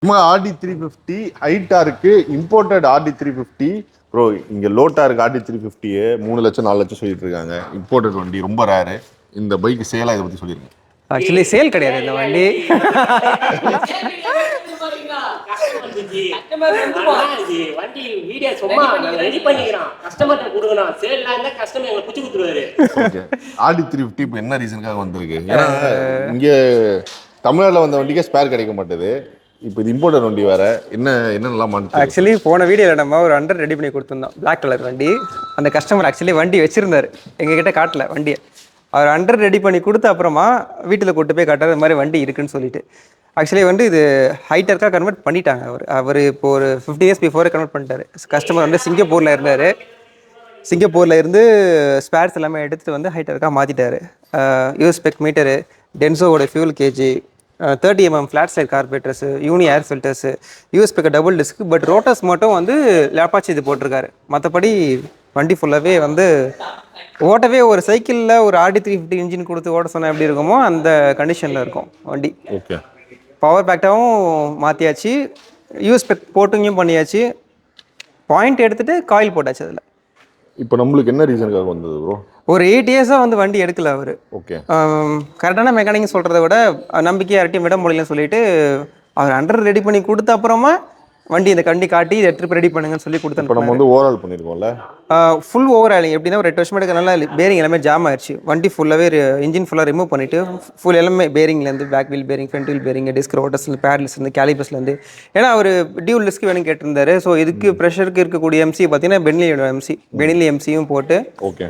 நம்ம RD350 ஹைட்டா இருக்கு, இம்போர்ட்டட் RD350. ப்ரோ இங்க லோட்டா இருக்கு RD350 3 லட்சம் 4 லட்சம் சொல்லிட்டு இருக்காங்க. இம்போர்ட்டட் வண்டி ரொம்ப ரேரு. இந்த பைக் சேலா இதை பத்தி சொல்லிருக்கேன். ஆக்சுவலி சேல் கிடையாது இந்த வண்டி. வண்டி வீடியோ சும்மா ரெடி பண்ணிக்கிறோம், கஸ்டமர் கொடுக்கணும். சேல்ல இருந்தா கஸ்டமர் எங்களை புடிச்சு கொடுத்துருவாரு. ஓகே, RD350 இப்போ என்ன ரீசனுக்காக வந்திருக்கு? ஏன்னா இங்க தமிழ்நாட்டில் வந்த வண்டிக்கே ஸ்பேர் கிடைக்க மாட்டேது. இப்போ இது இம்போர்ட்டட் வண்டி வேற, என்னென்னலாம் மாற்றி? ஆக்சுவலி போன வீடியோவில் நம்ம ஒரு அண்டர் ரெடி பண்ணி கொடுத்துருந்தோம், பிளாக் கலர் வண்டி. அந்த கஸ்டமர் ஆக்சுவலி வண்டி வச்சிருந்தாரு, எங்ககிட்ட காட்டல வண்டியை. அவர் அண்டர் ரெடி பண்ணி கொடுத்த அப்புறமா வீட்டில் கூட்டு போய் காட்டுற மாதிரி வண்டி இருக்குன்னு சொல்லிட்டு. ஆக்சுவலி வந்து இது ஹைட்டருக்காக கன்வெர்ட் பண்ணிட்டாங்க. அவர் இப்போ ஒரு 50 இயர்ஸ் பிஃபோரே கன்வெர்ட் பண்ணிட்டாரு. கஸ்டமர் வந்து சிங்கப்பூரில் இருந்தார். சிங்கப்பூரில் இருந்து ஸ்பேர்ஸ் எல்லாமே எடுத்துகிட்டு வந்து ஹைட்டருக்காக மாற்றிட்டாரு. யூஎஸ்பெக் மீட்டரு, டென்சோவோட fuel gauge, 30 mm flat side carburettors, uni air filters, US spec double disc. But rotors மட்டும் வந்து லேப்பாச்சி இது போட்டிருக்காரு. மற்றபடி வண்டி ஃபுல்லாகவே வந்து ஓட்டவே ஒரு சைக்கிளில் ஒரு RD350 இன்ஜின் கொடுத்து ஓட்ட சொன்னால் எப்படி இருக்குமோ அந்த கண்டிஷனில் இருக்கும் வண்டி. ஓகே, பவர் பேக்டாகவும் மாற்றியாச்சு, யூஎஸ்பெக் போட்டிங்கும் பண்ணியாச்சு, பாயிண்ட் எடுத்துகிட்டு காயில் போட்டாச்சு. அதில் இப்போ நம்மளுக்கு என்ன ரீசனுக்காக வந்தது ப்ரோ? ஒரு 8 இயர்ஸாக வந்து வண்டி எடுக்கல அவர். ஓகே, கரெக்டான மெக்கானிக் சொல்கிறத விட நம்பிக்கை யார்ட்டையும் விட முடியலன்னு சொல்லிட்டு அவர் அண்டர் ரெடி பண்ணி கொடுத்த அப்புறமா வண்டி இந்த கண்டி காட்டி இதை எடுத்து ரெடி பண்ணுங்கன்னு சொல்லி கொடுத்தேன். இப்போ நம்ம வந்து ஓவரால் பண்ணியிருக்கோம்ல, ஃபுல் ஓவராலிங் எப்படின்னா ஒரு 8 வருஷம் எடுக்க நல்லா பேரிங் எல்லாமே ஜாம் ஆயிடுச்சு. வண்டி ஃபுல்லாகவே இன்ஜின் ஃபுல்லாக ரிமூவ் பண்ணிவிட்டு ஃபுல் எல்லாமே பேரிங்லேருந்து back wheel bearing, front wheel bearing, disc ரோட்டர்ஸ்லேருந்து, பேரல்ஸ்லேருந்து, கேலிபஸ்லேருந்து. ஏன்னா அவர் டியூல் டிஸ்க் வேணும் கேட்டிருந்தாரு. ஸோ இதுக்கு ப்ரெஷருக்கு இருக்கக்கூடிய எம்சி பார்த்தீங்கன்னா பெனிலி எம்சியும் போட்டு ஓகே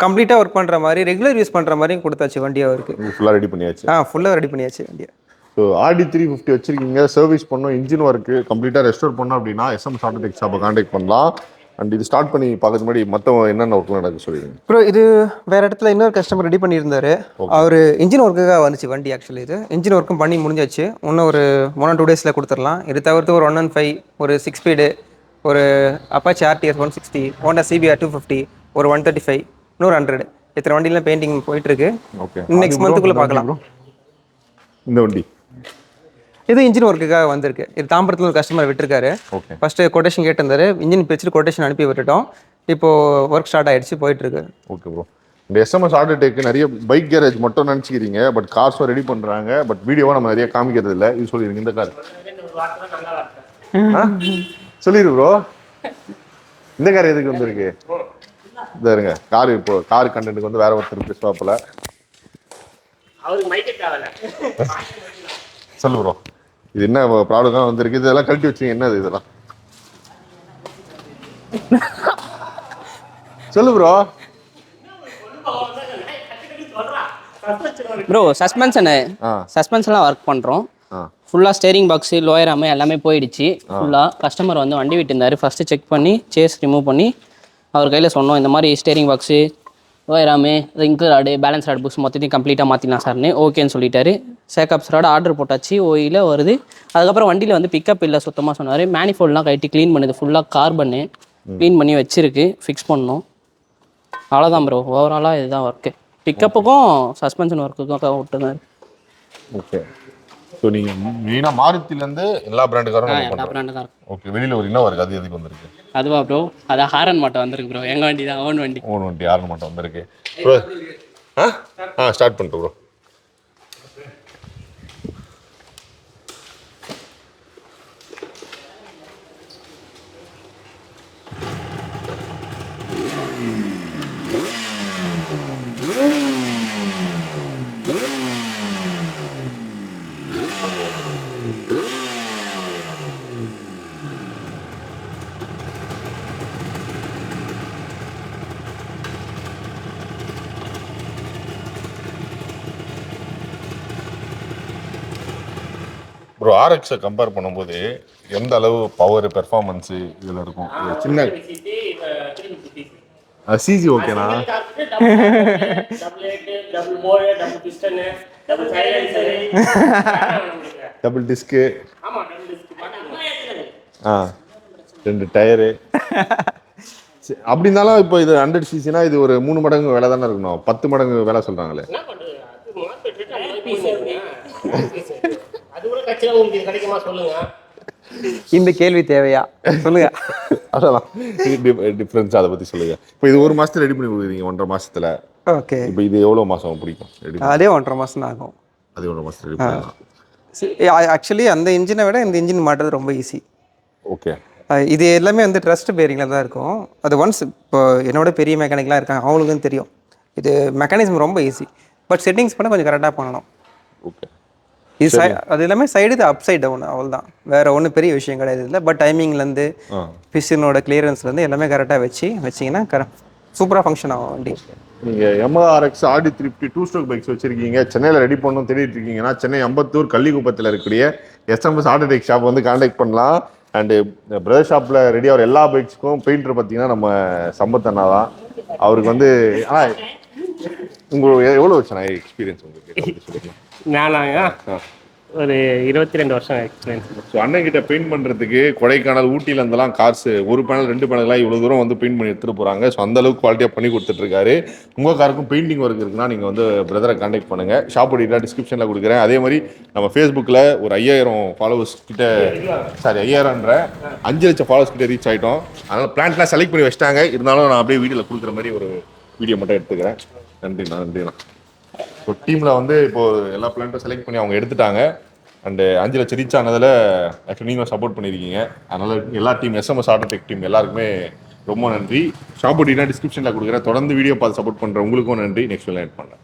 கம்ப்ளீட்டாக ஒர்க் பண்ணுற மாதிரி ரெகுலர் யூஸ் பண்ணுற மாதிரியும் கொடுத்தாச்சு வண்டி அவருக்கு. ஃபுல்லாக ரெடி பண்ணியாச்சு. ஃபுல்லாக ரெடி பண்ணியாச்சு வண்டியை. ஸோ RD350 வச்சிருக்கீங்க, சர்வீஸ் பண்ணோம், இன்ஜின் ஒர்க்கு கம்ப்ளீட்டாக ரெஸ்டோர் பண்ணோம் அப்படின்னா எஸ்எம்எஸ் ஆட்டோ டெக் ஷாப்பை கான்டாக்ட் பண்ணலாம். அண்ட் இது ஸ்டார்ட் பண்ணி பார்க்கறது முன்னாடி மற்ற என்னென்ன ஒர்க் நடக்குது சொல்லிடுங்க ப்ரோ. இது வேறு இடத்துல இன்னொரு கஸ்டமர் ரெடி பண்ணியிருந்தாரு. அவர் இன்ஜின் ஒர்க்குக்காக வந்துச்சு வண்டி. ஆக்சுவலி இது இன்ஜின் ஒர்க்கும் பண்ணி முடிஞ்சாச்சு. இன்னும் ஒரு 1 or 2 days கொடுத்துடலாம். இது தவிர்த்து ஒரு 115, ஒரு 6 ஸ்பீடு, ஒரு அப்பாச்சி RTR 160, ஹோண்டா CBR 250, ஒரு 135, 100. இத்தனை வண்டிலாம் பெயிண்டிங் போயிட்டுருக்கு. ஓகே, நெக்ஸ்ட் மந்த்துக்குள்ளே பார்க்கலாம். இந்த வண்டி இது இன்ஜின் ஒர்க்குக்காக வந்திருக்கு. இது தாம்பரத்தில் ஒரு கஸ்டமர் விட்டுருக்காரு. ஓகே, ஃபஸ்ட்டு கொட்டேஷன் கேட்டிருந்தாரு, இன்ஜின் பிரிச்சுட்டு கொட்டேஷன் அனுப்பி விட்டுட்டோம். இப்போது ஒர்க் ஸ்டார்ட் ஆகிடுச்சு, போயிட்டுருக்கு. Okay bro. இந்த எஸ்எம்எஸ் ஆட்டோ டெக் நிறைய பைக் கேரேஜ் மட்டும் நினச்சிக்கிறீங்க, பட் கார்ஸும் ரெடி பண்ணுறாங்க. பட் வீடியோவாக நம்ம நிறைய காமிக்கிறது இல்லை. இது சொல்லிடுங்க, இந்த கார் சொல்லிடு ப்ரோ. இந்த கார் எதுக்கு வந்திருக்கு? இந்த இருங்க கார். இப்போ கார் கண்டென்ட்டுக்கு வந்து வேற ஒருத்தர் பேசுவாப்பில். சொல்லு ப்ரோ, இது என்ன ப்ராப்ளம் வந்திருக்கு? இதெல்லாம் கழட்டி வச்சிங்க, என்னது இதெல்லாம்? சொல்லு ப்ரோ. ப்ரோ சஸ்பென்ஷன்லாம் ஒர்க் பண்ணுறோம். ஃபுல்லாக ஸ்டேரிங் பாக்ஸு, லோயர் ஆம் எல்லாமே போயிடுச்சு. ஃபுல்லாக கஸ்டமர் வந்து வண்டி விட்டு இருந்தார். ஃபஸ்ட்டு செக் பண்ணி சேஸ் ரிமூவ் பண்ணி அவர் கையில் சொன்னோம், இந்த மாதிரி steering box, lower arm, ring rod, balance rod, புக்ஸ் மொத்தத்தையும் கம்ப்ளீட்டாக மாற்றிடலாம் சார்னு ஓகேன்னு சொல்லிட்டாரு. சேக்கப்ஸ் ராடு ஆர்டர் போட்டாச்சு, ஓயில் வருது. அதுக்கப்புறம் வண்டியில் வந்து பிக்கப் இல்லை சுத்தமாக சொன்னார். மேனிஃபோல்டெலாம் கட்டி க்ளீன் பண்ணுது, ஃபுல்லாக கார்பன்னு க்ளீன் பண்ணி வச்சிருக்கு, ஃபிக்ஸ் பண்ணணும். அவ்வளோதான் ப்ரோ, ஓவராலாக இதுதான் ஒர்க்கு. பிக்கப்புக்கும் சஸ்பென்ஷன் ஒர்க்குக்கும் விட்டுனார். ஓகே, ஸோ நீங்கள் மெயினாக மாருதிலேருந்து எல்லா பிராண்டுக்காரும் எல்லா பிராண்டும் தான் இருக்கும். ஓகே, வெளியில் ஒரு இன்னும் இருக்குது, அது எதுக்கு வந்திருக்கு? அதுவா ப்ரோ? அதான் ஹாரன் மாட்டை வந்திருக்கு ப்ரோ. எங்கள் வண்டி தான், ஓன் வண்டி ஹாரன் மாட்டை வந்திருக்கு ப்ரோ. ஸ்டார்ட் பண்ணிட்டு ப்ரோ. ப்ரோ, RX-ஐ கம்பேர் பண்ணும்போது எந்த அளவு பவர் பெர்ஃபார்மன்ஸு இதில் இருக்கும்? சின்ன சிசி ஓகேண்ணா. Double disc, 2 tyre. அப்படி இருந்தாலும் இப்போ இது 100cc இது ஒரு 3 மடங்கு விலை தானே இருக்கணும். 10 மடங்கு விலை சொல்கிறாங்களே. அது கூட கட்சியில் உங்களுக்கு கிடைக்குமா சொல்லுங்க. இந்த கேள்வி தேவையா சொல்லுங்க. அதெல்லாம் டிஃப்ரென்ஸ் அதை பற்றி சொல்லுங்கள். இப்போ இது 1 மாதத்துல ரெடி பண்ணி கொடுக்குறீங்க, 1.5 மாதத்துல. ஓகே, இப்போ இது எவ்வளோ மாதம் பிடிக்கும் ரெடி? அதே 1.5 மாதம் தான் ஆகும். அது 1 மாதத்துல ரெடி பண்ணலாம். ஆக்சுவலி அந்த இன்ஜினை விட இந்த இன்ஜின் மாட்டுறது ரொம்ப ஈஸி. ஓகே. இது எல்லாமே வந்து ட்ரஸ்ட் பேரிங்கில் தான் இருக்கும். அது ஒன்ஸ் இப்போ என்னோட பெரிய மெக்கானிக்லாம் இருக்காங்க, அவங்களுக்கும் தெரியும். இது மெக்கானிசம் ரொம்ப ஈஸி, பட் செட்டிங்ஸ் பண்ண கொஞ்சம் கரெக்டாக பண்ணணும். ஓகே. இது அது எல்லாமே சைடு, இது அப் சைட் டவுன், அவ்வளோதான். வேறு ஒன்றும் பெரிய விஷயம் கிடையாது இல்லை. பட் டைமிங்லேருந்து ஃபிஷினோட கிளியரன்ஸ்லேருந்து எல்லாமே கரெக்டாக வச்சிங்கன்னா சூப்பராக ஃபங்க்ஷன் ஆகும் வண்டி. நீங்கள் Yamaha RX Audi 350 2 stroke bikes வச்சிருக்கீங்க, சென்னையில் ரெடி பண்ணணும் தேடிட்டு இருக்கீங்கன்னா, சென்னை அம்பத்தூர் கள்ளிக்குப்பத்தில் இருக்கக்கூடிய SMS ஆட்டோடெக் ஷாப் வந்து கான்டாக்ட் பண்ணலாம். அண்டு பிரதர் ஷாப்பில் ரெடி ஆகிற எல்லா பைக்ஸுக்கும் பெயிண்டர் பார்த்தீங்கன்னா நம்ம சம்பத் அண்ணா தான். அவருக்கு வந்து ஆனால் உங்களுக்கு எவ்வளோ வருஷம் எக்ஸ்பீரியன்ஸ் உங்களுக்கு? நானாங்க ஒரு 22 வருஷம் எக்ஸ்பீரியன்ஸ். ஸோ அண்ணன்கிட்ட பெயிண்ட் பண்ணுறதுக்கு கொடைக்கானல், ஊட்டியில் இருந்தெல்லாம் கார்ஸ் 1 பேனல் 2 பேனல்லாம் இவ்வளோ தூரம் வந்து பெயிண்ட் பண்ணி எடுத்துகிட்டு போகிறாங்க. ஸோ அந்தளவுக்கு குவாலிட்டியாக பண்ணி கொடுத்துட்ருக்காரு. உங்கள் காருக்கும் பெயிண்டிங் ஒர்க் இருக்குன்னா நீங்கள் வந்து பிரதரை கான்டாக்ட் பண்ணுங்கள். ஷாப் டீட்டெயில் டிஸ்கிரிப்ஷனில் கொடுக்குறேன். அதே மாதிரி நம்ம ஃபேஸ்புக்கில் ஒரு 5000 ஃபாலோவர்ஸ் கிட்ட, சாரி 5000ன்ற 5 லட்சம் ஃபாலோவர்ஸ் கிட்ட ரீச் ஆகிட்டோம். அதனால் பிளான்ட்லாம் செலக்ட் பண்ணி வச்சிட்டாங்க. இருந்தாலும் நான் அப்படியே வீடியோவில் கொடுக்குற மாதிரி ஒரு வீடியோ மட்டும் எடுத்துக்கிறேன். நன்றிண்ணா. ஸோ டீமில் வந்து இப்போது எல்லா பிளான்ட்டும் செலக்ட் பண்ணி அவங்க எடுத்துட்டாங்க. அண்டு 5 லட்சம் ரீச் ஆனதில் ஆக்சுவலி நீங்கள் சப்போர்ட் பண்ணியிருக்கீங்க. அதனால் எல்லா டீம் SMS ஆட்டோடெக் டீம் எல்லாருக்குமே ரொம்ப நன்றி. ஷாப் டீட்டெயில் டிஸ்கிரிப்ஷனில் கொடுக்குறேன். தொடர்ந்து வீடியோ பார்த்து சப்போர்ட் பண்ணுற உங்களுக்கும் நன்றி. நெக்ஸ்ட் வீடியோவில் ஆட் பண்ணுறேன்.